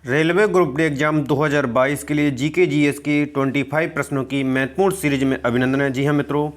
Railway group D exam 2022 के लिए GK GS की 25 प्रश्नों की महत्वपूर्ण सीरीज में अभिनंदन है। जी हाँ मित्रों,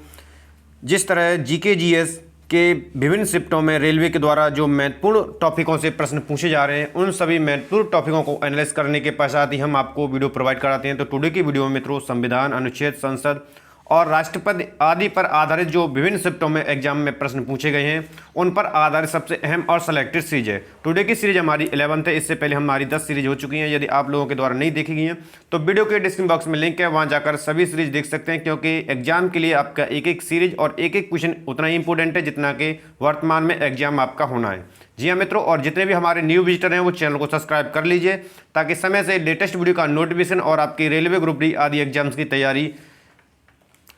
जिस तरह जीके जीएस के विभिन्न शिफ्टों में रेलवे के द्वारा जो महत्वपूर्ण टॉपिकों से प्रश्न पूछे जा रहे हैं, उन सभी महत्वपूर्ण टॉपिकों को एनालाइज करने के पश्चात ही हम आपको वीडियो प्रोवाइड कराते हैं। तो टुडे की वीडियो में मित्रों संविधान, अनुच्छेद, संसद और राष्ट्रपति आदि पर आधारित जो विभिन्न शिफ्टों में एग्जाम में प्रश्न पूछे गए हैं, उन पर आधारित सबसे अहम और सेलेक्टेड सीरीज है। टुडे की सीरीज हमारी 11th है। इससे पहले हमारी 10 सीरीज हो चुकी हैं। यदि आप लोगों के द्वारा नहीं देखी गई हैं तो वीडियो के डिस्क्रिप्शन बॉक्स में लिंक है, वहां जाकर सभी सीरीज देख सकते हैं, क्योंकि एग्जाम के लिए आपका एक एक सीरीज और एक एक क्वेश्चन उतना ही इंपॉर्टेंट है जितना कि वर्तमान में एग्जाम आपका होना है। जी हाँ मित्रों, और जितने भी हमारे न्यू विजिटर हैं वो चैनल को सब्सक्राइब कर लीजिए, ताकि समय से लेटेस्ट वीडियो का नोटिफिकेशन और आपकी रेलवे ग्रुप डी आदि एग्जाम्स की तैयारी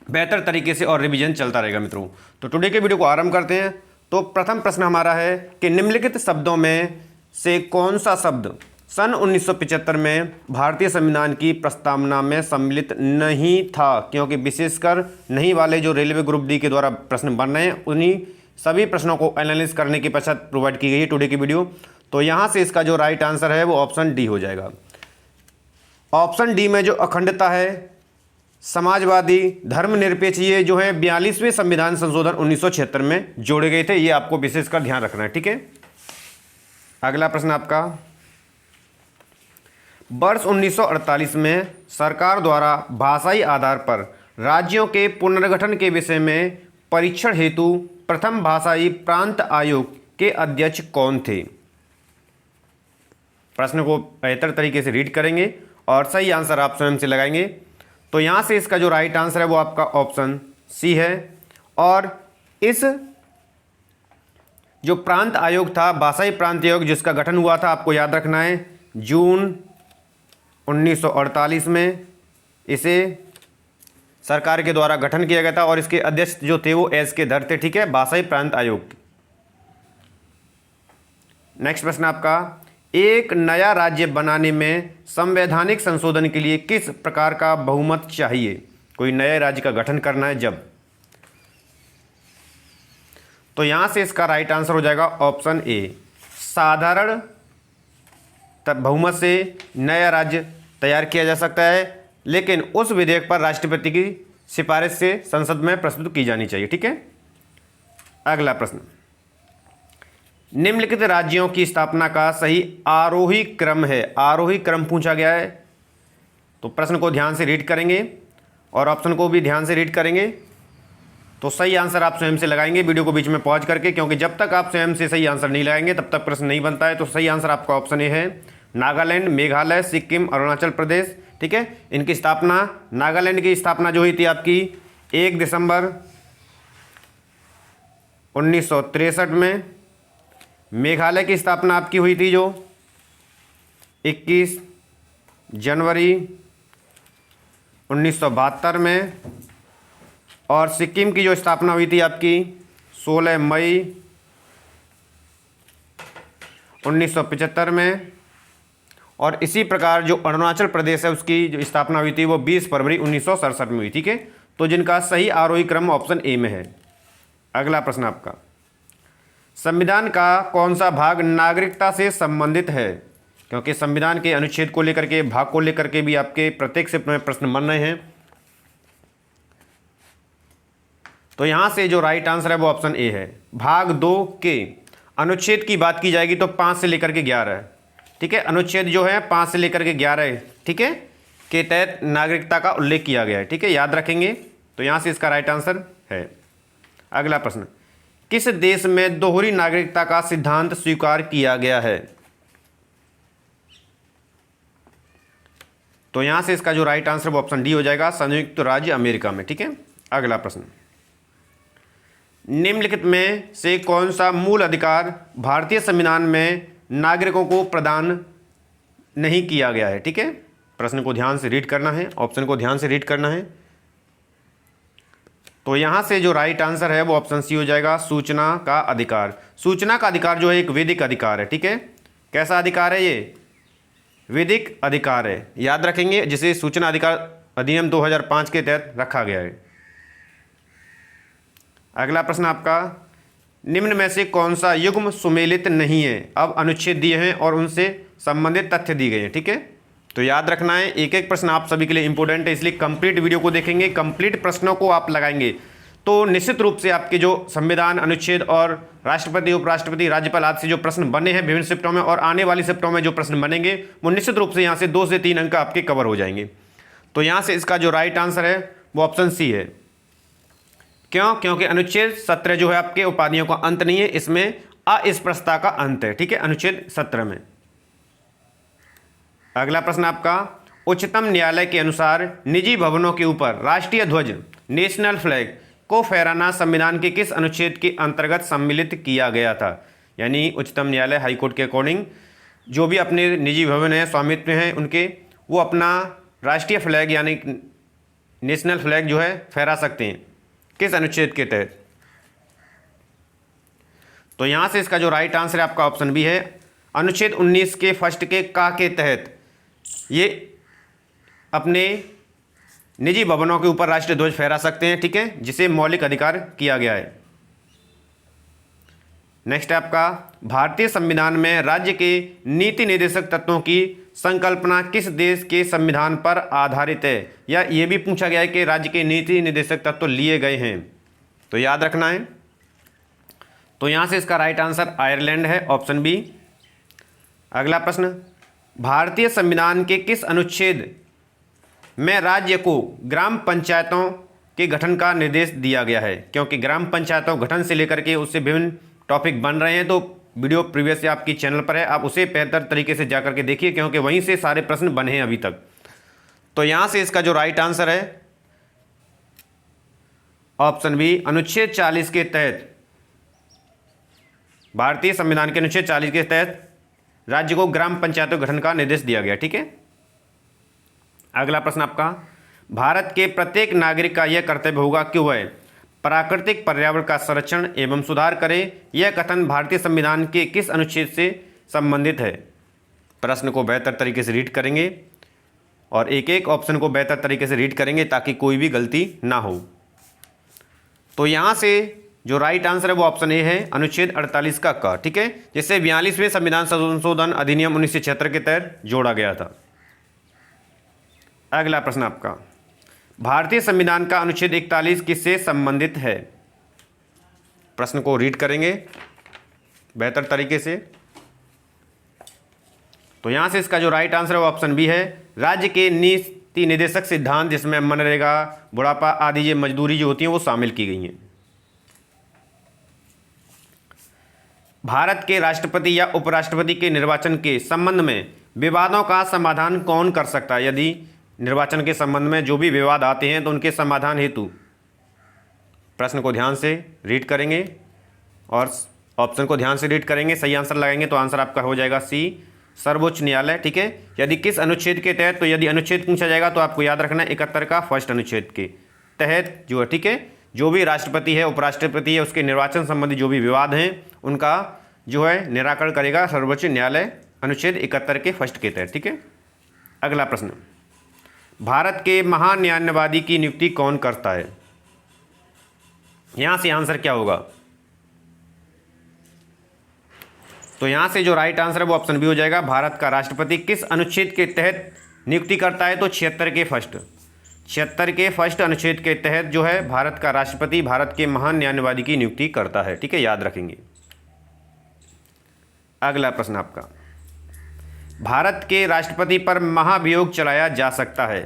बेहतर तरीके से और रिवीजन चलता रहेगा। मित्रों, तो टुडे के वीडियो को आरंभ करते हैं। तो प्रथम प्रश्न हमारा है कि निम्नलिखित शब्दों में से कौन सा शब्द सन 1975 में भारतीय संविधान की प्रस्तावना में सम्मिलित नहीं था, क्योंकि विशेषकर नहीं वाले जो रेलवे ग्रुप डी के द्वारा प्रश्न बन रहे हैं, उन्हीं सभी प्रश्नों को एनालिसिस करने के पश्चात प्रोवाइड की गई है टुडे की वीडियो। तो यहाँ से इसका जो राइट आंसर है वो ऑप्शन डी हो जाएगा। ऑप्शन डी में जो अखंडता है, समाजवादी, धर्मनिरपेक्ष, ये जो है 42वें संविधान संशोधन 1976 में जोड़े गए थे। ये आपको विशेषकर ध्यान रखना है, ठीक है। अगला प्रश्न आपका, वर्ष 1948 में सरकार द्वारा भाषाई आधार पर राज्यों के पुनर्गठन के विषय में परीक्षण हेतु प्रथम भाषाई प्रांत आयोग के अध्यक्ष कौन थे? प्रश्न को बेहतर तरीके से रीड करेंगे और सही आंसर आप स्वयं से लगाएंगे। तो यहाँ से इसका जो राइट आंसर है वो आपका ऑप्शन सी है। और इस जो प्रांत आयोग था, भाषाई प्रांत आयोग, जिसका गठन हुआ था, आपको याद रखना है जून 1948 में इसे सरकार के द्वारा गठन किया गया था, और इसके अध्यक्ष जो थे वो एस के धर थे, ठीक है, भाषाई प्रांत आयोग। नेक्स्ट प्रश्न आपका, एक नया राज्य बनाने में संवैधानिक संशोधन के लिए किस प्रकार का बहुमत चाहिए? कोई नए राज्य का गठन करना है जब। तो यहां से इसका राइट आंसर हो जाएगा ऑप्शन ए, साधारण बहुमत से नया राज्य तैयार किया जा सकता है, लेकिन उस विधेयक पर राष्ट्रपति की सिफारिश से संसद में प्रस्तुत की जानी चाहिए, ठीक है। अगला प्रश्न, निम्नलिखित राज्यों की स्थापना का सही आरोही क्रम है। आरोही क्रम पूछा गया है, तो प्रश्न को ध्यान से रीड करेंगे और ऑप्शन को भी ध्यान से रीड करेंगे, तो सही आंसर आप स्वयं से लगाएंगे वीडियो को बीच में पॉज करके, क्योंकि जब तक आप स्वयं से सही आंसर नहीं लगाएंगे तब तक प्रश्न नहीं बनता है। तो सही आंसर आपका ऑप्शन ए है, नागालैंड, मेघालय, सिक्किम, अरुणाचल प्रदेश, ठीक है। इनकी स्थापना, नागालैंड की स्थापना जो हुई थी आपकी 1 दिसंबर 1963 में, मेघालय की स्थापना आपकी हुई थी जो 21 जनवरी 1972 में, और सिक्किम की जो स्थापना हुई थी आपकी 16 मई 1975 में, और इसी प्रकार जो अरुणाचल प्रदेश है उसकी जो स्थापना हुई थी वो 20 फरवरी 1967 में हुई, ठीक है। तो जिनका सही आरोही क्रम ऑप्शन ए में है। अगला प्रश्न आपका, संविधान का कौन सा भाग नागरिकता से संबंधित है? क्योंकि संविधान के अनुच्छेद को लेकर के, भाग को लेकर के भी आपके प्रत्येक शिफ्ट में प्रश्न बन रहे हैं। तो यहां से जो राइट आंसर है वो ऑप्शन ए है। भाग 2 के अनुच्छेद की बात की जाएगी तो 5 से लेकर के 11, ठीक है। अनुच्छेद जो है 5 से लेकर के 11, ठीक है, के तहत नागरिकता का उल्लेख किया गया है, ठीक है, याद रखेंगे। तो यहां से इसका राइट आंसर है। अगला प्रश्न, किस देश में दोहरी नागरिकता का सिद्धांत स्वीकार किया गया है? तो यहां से इसका जो राइट आंसर वो ऑप्शन डी हो जाएगा, संयुक्त राज्य अमेरिका में, ठीक है। अगला प्रश्न, निम्नलिखित में से कौन सा मूल अधिकार भारतीय संविधान में नागरिकों को प्रदान नहीं किया गया है? ठीक है, प्रश्न को ध्यान से रीड करना है, ऑप्शन को ध्यान से रीड करना है। तो यहां से जो राइट आंसर है वो ऑप्शन सी हो जाएगा, सूचना का अधिकार। सूचना का अधिकार जो है एक वैधिक अधिकार है, ठीक है। कैसा अधिकार है? ये वैधिक अधिकार है, याद रखेंगे, जिसे सूचना अधिकार अधिनियम 2005 के तहत रखा गया है। अगला प्रश्न आपका, निम्न में से कौन सा युग्म सुमेलित नहीं है? अब अनुच्छेद दिए हैं और उनसे संबंधित तथ्य दी गए हैं। ठीक है, तो याद रखना है, एक एक प्रश्न आप सभी के लिए इंपॉर्टेंट है, इसलिए कंप्लीट वीडियो को देखेंगे, कंप्लीट प्रश्नों को आप लगाएंगे तो निश्चित रूप से आपके जो संविधान, अनुच्छेद और राष्ट्रपति, उपराष्ट्रपति, राज्यपाल आदि से जो प्रश्न बने हैं विभिन्न शिफ्टों में और आने वाली शिफ्टों में जो प्रश्न बनेंगे वो निश्चित रूप से यहाँ से 2 से 3 अंक आपके कवर हो जाएंगे। तो यहाँ से इसका जो राइट आंसर है वो ऑप्शन सी है। क्यों? क्योंकि अनुच्छेद 17 जो है आपके उपाधियों का अंत नहीं है, इसमें अस्पृश्यता का अंत है। ठीक है, अनुच्छेद 17 में। अगला प्रश्न आपका, उच्चतम न्यायालय के अनुसार निजी भवनों के ऊपर राष्ट्रीय ध्वज, नेशनल फ्लैग को फहराना संविधान के किस अनुच्छेद के अंतर्गत सम्मिलित किया गया था? यानी उच्चतम न्यायालय, हाईकोर्ट के अकॉर्डिंग जो भी अपने निजी भवन हैं, स्वामित्व हैं उनके, वो अपना राष्ट्रीय फ्लैग यानी नेशनल फ्लैग जो है फहरा सकते हैं, किस अनुच्छेद के तहत? तो यहाँ से इसका जो राइट आंसर है आपका ऑप्शन बी है, अनुच्छेद 19 के फर्स्ट के का के तहत ये अपने निजी भवनों के ऊपर राष्ट्रीय ध्वज फहरा सकते हैं। ठीक है, जिसे मौलिक अधिकार किया गया है। नेक्स्ट है आपका, भारतीय संविधान में राज्य के नीति निर्देशक तत्वों की संकल्पना किस देश के संविधान पर आधारित है? या ये भी पूछा गया है कि राज्य के नीति निर्देशक तत्व लिए गए हैं, तो याद रखना है। तो यहाँ से इसका राइट आंसर आयरलैंड है, ऑप्शन बी। अगला प्रश्न, भारतीय संविधान के किस अनुच्छेद में राज्य को ग्राम पंचायतों के गठन का निर्देश दिया गया है? क्योंकि ग्राम पंचायतों गठन से लेकर के उससे विभिन्न टॉपिक बन रहे हैं, तो वीडियो प्रीवियस से आपकी चैनल पर है, आप उसे बेहतर तरीके से जाकर के देखिए, क्योंकि वहीं से सारे प्रश्न बने हैं अभी तक। तो यहाँ से इसका जो राइट आंसर है ऑप्शन बी, अनुच्छेद 40 के तहत, भारतीय संविधान के अनुच्छेद 40 के तहत राज्य को ग्राम पंचायतों गठन का निर्देश दिया गया। ठीक है, अगला प्रश्न आपका, भारत के प्रत्येक नागरिक का यह कर्तव्य होगा कि वह प्राकृतिक पर्यावरण का संरक्षण एवं सुधार करे। यह कथन भारतीय संविधान के किस अनुच्छेद से संबंधित है? प्रश्न को बेहतर तरीके से रीड करेंगे और एक एक ऑप्शन को बेहतर तरीके से रीड करेंगे ताकि कोई भी गलती ना हो। तो यहाँ से जो राइट आंसर है वो ऑप्शन ए है, अनुच्छेद 48 का क। ठीक है, जिसे 42वें संविधान संशोधन अधिनियम 1976 के तहत जोड़ा गया था। अगला प्रश्न आपका, भारतीय संविधान का अनुच्छेद 41 किससे संबंधित है? प्रश्न को रीड करेंगे बेहतर तरीके से। तो यहां से इसका जो राइट आंसर है वो ऑप्शन बी है, राज्य के नीति निर्देशक सिद्धांत, जिसमें मनरेगा, बुढ़ापा आदि ये मजदूरी जो होती है वो शामिल की गई हैं। भारत के राष्ट्रपति या उपराष्ट्रपति के निर्वाचन के संबंध में विवादों का समाधान कौन कर सकता है? यदि निर्वाचन के संबंध में जो भी विवाद आते हैं तो उनके समाधान हेतु प्रश्न को ध्यान से रीड करेंगे और ऑप्शन को ध्यान से रीड करेंगे, सही आंसर लगाएंगे तो आंसर आपका हो जाएगा सी, सर्वोच्च न्यायालय। ठीक है, यदि किस अनुच्छेद के तहत, तो यदि अनुच्छेद पूछा जाएगा तो आपको याद रखना है 71 का फर्स्ट अनुच्छेद के तहत जो है। ठीक है, जो भी राष्ट्रपति है, उपराष्ट्रपति है, उसके निर्वाचन संबंधी जो भी विवाद हैं उनका जो है निराकरण करेगा सर्वोच्च न्यायालय, अनुच्छेद 71 के फर्स्ट के तहत। ठीक है, अगला प्रश्न, भारत के महान न्यायवादी की नियुक्ति कौन करता है? यहां से आंसर क्या होगा? तो यहां से जो राइट आंसर है वो ऑप्शन बी हो जाएगा, भारत का राष्ट्रपति किस अनुच्छेद के तहत नियुक्ति करता है? तो 76 के फर्स्ट अनुच्छेद के तहत जो है भारत का राष्ट्रपति भारत के महान न्यायवादी की नियुक्ति करता है। ठीक है, याद रखेंगे। अगला प्रश्न आपका, भारत के राष्ट्रपति पर महाभियोग चलाया जा सकता है?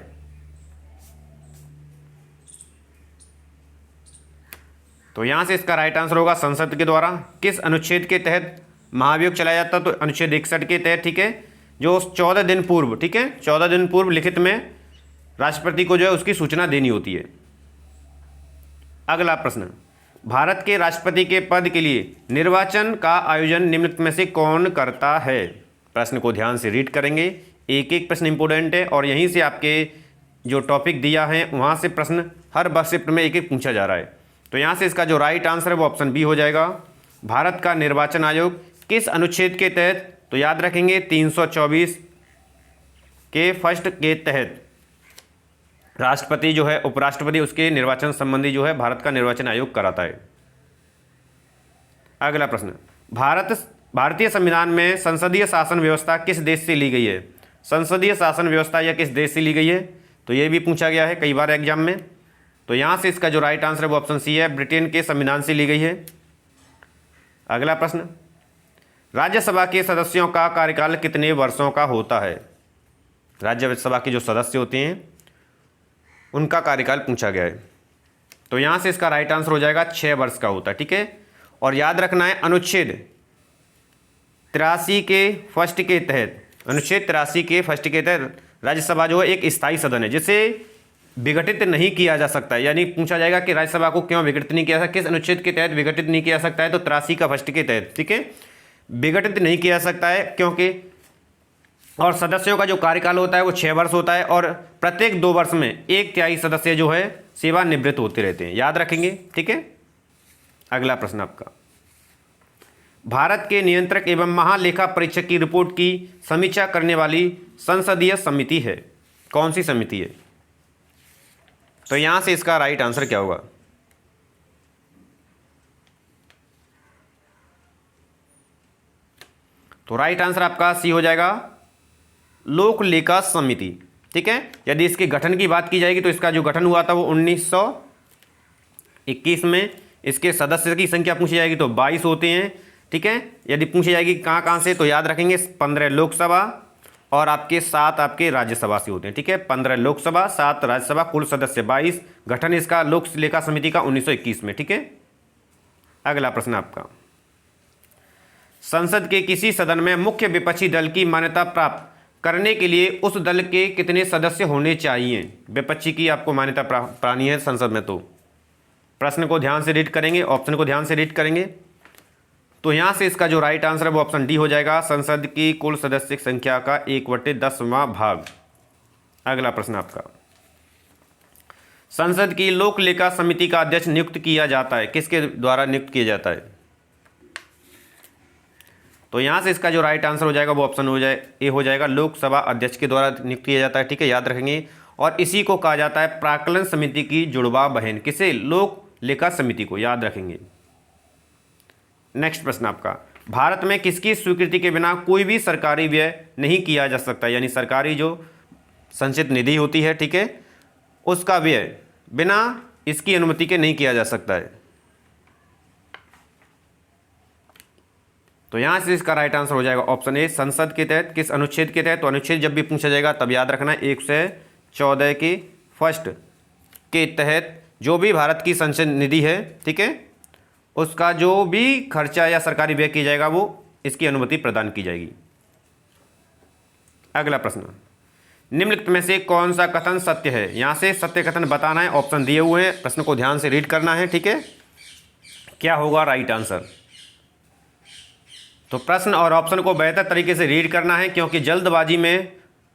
तो यहां से इसका राइट आंसर होगा संसद के द्वारा। किस अनुच्छेद के तहत महाभियोग चलाया जाता? तो अनुच्छेद 61 के तहत। ठीक है, जो 14 दिन पूर्व, ठीक है, 14 दिन पूर्व लिखित में राष्ट्रपति को जो है उसकी सूचना देनी होती है। अगला प्रश्न, भारत के राष्ट्रपति के पद के लिए निर्वाचन का आयोजन निम्नलिखित में से कौन करता है? प्रश्न को ध्यान से रीड करेंगे, एक एक प्रश्न इंपोर्टेंट है और यहीं से आपके जो टॉपिक दिया है वहाँ से प्रश्न हर बस शिफ्ट में एक एक पूछा जा रहा है। तो यहाँ से इसका जो राइट आंसर है वो ऑप्शन बी हो जाएगा, भारत का निर्वाचन आयोग किस अनुच्छेद के तहत? तो याद रखेंगे 324 के फर्स्ट के तहत राष्ट्रपति जो है, उपराष्ट्रपति, उसके निर्वाचन संबंधी जो है भारत का निर्वाचन आयोग कराता है। अगला प्रश्न, भारत भारतीय संविधान में संसदीय शासन व्यवस्था किस देश से ली गई है? संसदीय शासन व्यवस्था यह किस देश से ली गई है? तो ये भी पूछा गया है कई बार एग्जाम में। तो यहाँ से इसका जो राइट आंसर है वो ऑप्शन सी है, ब्रिटेन के संविधान से ली गई है। अगला प्रश्न, राज्यसभा के सदस्यों का कार्यकाल कितने वर्षों का होता है? राज्यसभा के जो सदस्य होते हैं उनका कार्यकाल पूछा गया है। तो यहाँ से इसका राइट आंसर हो जाएगा 6 वर्ष का होता है, ठीक है। और याद रखना है अनुच्छेद 83 के फर्स्ट के तहत, अनुच्छेद 83 के फर्स्ट के तहत राज्यसभा जो है एक स्थायी सदन है जिसे विघटित नहीं किया जा सकता है। यानी पूछा जाएगा कि राज्यसभा को क्यों विघटित नहीं किया सकता, किस अनुच्छेद के तहत विघटित नहीं किया सकता है? तो 83 का फर्स्ट के तहत, ठीक है। विघटित नहीं किया जा सकता है क्योंकि, और सदस्यों का जो कार्यकाल होता है वो 6 वर्ष होता है और प्रत्येक 2 वर्ष में 1/3 सदस्य जो है सेवानिवृत्त होते रहते हैं, याद रखेंगे, ठीक है। अगला प्रश्न आपका, भारत के नियंत्रक एवं महालेखा परीक्षक की रिपोर्ट की समीक्षा करने वाली संसदीय समिति है, कौन सी समिति है? तो यहां से इसका राइट आंसर क्या होगा? तो राइट आंसर आपका सी हो जाएगा, लोक लेखा समिति, ठीक है। यदि इसके गठन की बात की जाएगी तो इसका जो गठन हुआ था वो 1921 में। इसके सदस्य की संख्या पूछी जाएगी तो 22 होते हैं, ठीक है। यदि पूछी जाएगी कहाँ कहाँ से, तो याद रखेंगे 15 लोकसभा और आपके 7 आपके राज्यसभा से होते हैं, ठीक है। 15 लोकसभा, 7 राज्यसभा, कुल सदस्य 22। गठन इसका लोक लेखा समिति का 1921 में, ठीक है। अगला प्रश्न आपका, संसद के किसी सदन में मुख्य विपक्षी दल की मान्यता प्राप्त करने के लिए उस दल के कितने सदस्य होने चाहिए? विपक्षी की आपको मान्यता पानी है संसद में। तो प्रश्न को ध्यान से रीड करेंगे, ऑप्शन को ध्यान से रीड करेंगे। तो यहाँ से इसका जो राइट आंसर है वो ऑप्शन डी हो जाएगा, संसद की कुल सदस्य संख्या का 1/10वां भाग। अगला प्रश्न आपका, संसद की लोक लेखा समिति का अध्यक्ष नियुक्त किया जाता है, किसके द्वारा नियुक्त किया जाता है? तो यहाँ से इसका जो राइट आंसर हो जाएगा वो ऑप्शन ए हो जाएगा, लोकसभा अध्यक्ष के द्वारा नियुक्त किया जाता है, ठीक है, याद रखेंगे। और इसी को कहा जाता है प्राक्कलन समिति की जुड़वा बहन, किसे? लोक लेखा समिति को, याद रखेंगे। नेक्स्ट प्रश्न आपका, भारत में किसकी स्वीकृति के बिना कोई भी सरकारी व्यय नहीं किया जा सकता? यानी सरकारी जो संचित निधि होती है, ठीक है, उसका व्यय बिना इसकी अनुमति के नहीं किया जा सकता है। तो यहाँ से इसका राइट आंसर हो जाएगा ऑप्शन ए, संसद के तहत। किस अनुच्छेद के तहत? तो अनुच्छेद जब भी पूछा जाएगा तब याद रखना 114 के फर्स्ट के तहत जो भी भारत की संचित निधि है, ठीक है, उसका जो भी खर्चा या सरकारी व्यय किया जाएगा वो इसकी अनुमति प्रदान की जाएगी। अगला प्रश्न, निम्नलिखित में से कौन सा कथन सत्य है? यहाँ से सत्य कथन बताना है, ऑप्शन दिए हुए हैं, प्रश्न को ध्यान से रीड करना है, ठीक है। क्या होगा राइट आंसर? तो प्रश्न और ऑप्शन को बेहतर तरीके से रीड करना है क्योंकि जल्दबाजी में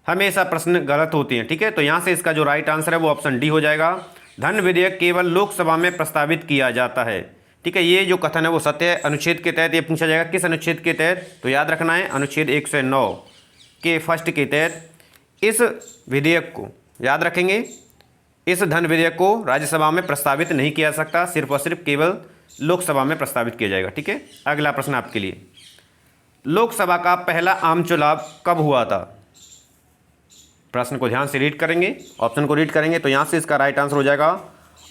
हमेशा प्रश्न गलत होते हैं, ठीक है। तो यहाँ से इसका जो राइट आंसर है वो ऑप्शन डी हो जाएगा, धन विधेयक केवल लोकसभा में प्रस्तावित किया जाता है, ठीक है। ये जो कथन है वो सत्य है। अनुच्छेद के तहत ये पूछा जाएगा, किस अनुच्छेद के तहत? तो याद रखना है अनुच्छेद 109 के फर्स्ट के तहत इस विधेयक को, याद रखेंगे, इस धन विधेयक को राज्यसभा में प्रस्तावित नहीं किया जा सकता, सिर्फ और सिर्फ केवल लोकसभा में प्रस्तावित किया जाएगा, ठीक है। अगला प्रश्न आपके लिए, लोकसभा का पहला आम चुनाव कब हुआ था? प्रश्न को ध्यान से रीड करेंगे, ऑप्शन को रीड करेंगे। तो यहाँ से इसका राइट आंसर हो जाएगा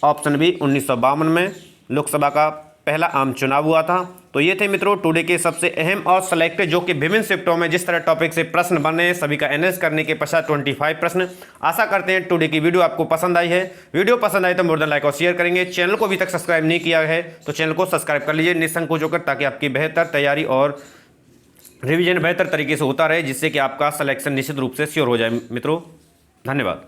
ऑप्शन बी, 1952 में लोकसभा का पहला आम चुनाव हुआ था। तो ये थे मित्रों टुडे के सबसे अहम और सेलेक्टेड जो कि विभिन्न शिफ्टों में जिस तरह टॉपिक से प्रश्न बन रहे हैं सभी का एनालिसिस करने के पश्चात 25 प्रश्न। आशा करते हैं टुडे की वीडियो आपको पसंद आई है। वीडियो पसंद आई तो मोर देन लाइक और शेयर करेंगे। चैनल को अभी तक सब्सक्राइब नहीं किया है तो चैनल को सब्सक्राइब कर लीजिए निसंकोच होकर, ताकि आपकी बेहतर तैयारी और रिवीजन बेहतर तरीके से होता रहे, जिससे कि आपका सिलेक्शन निश्चित रूप से श्योर हो जाए। मित्रों धन्यवाद।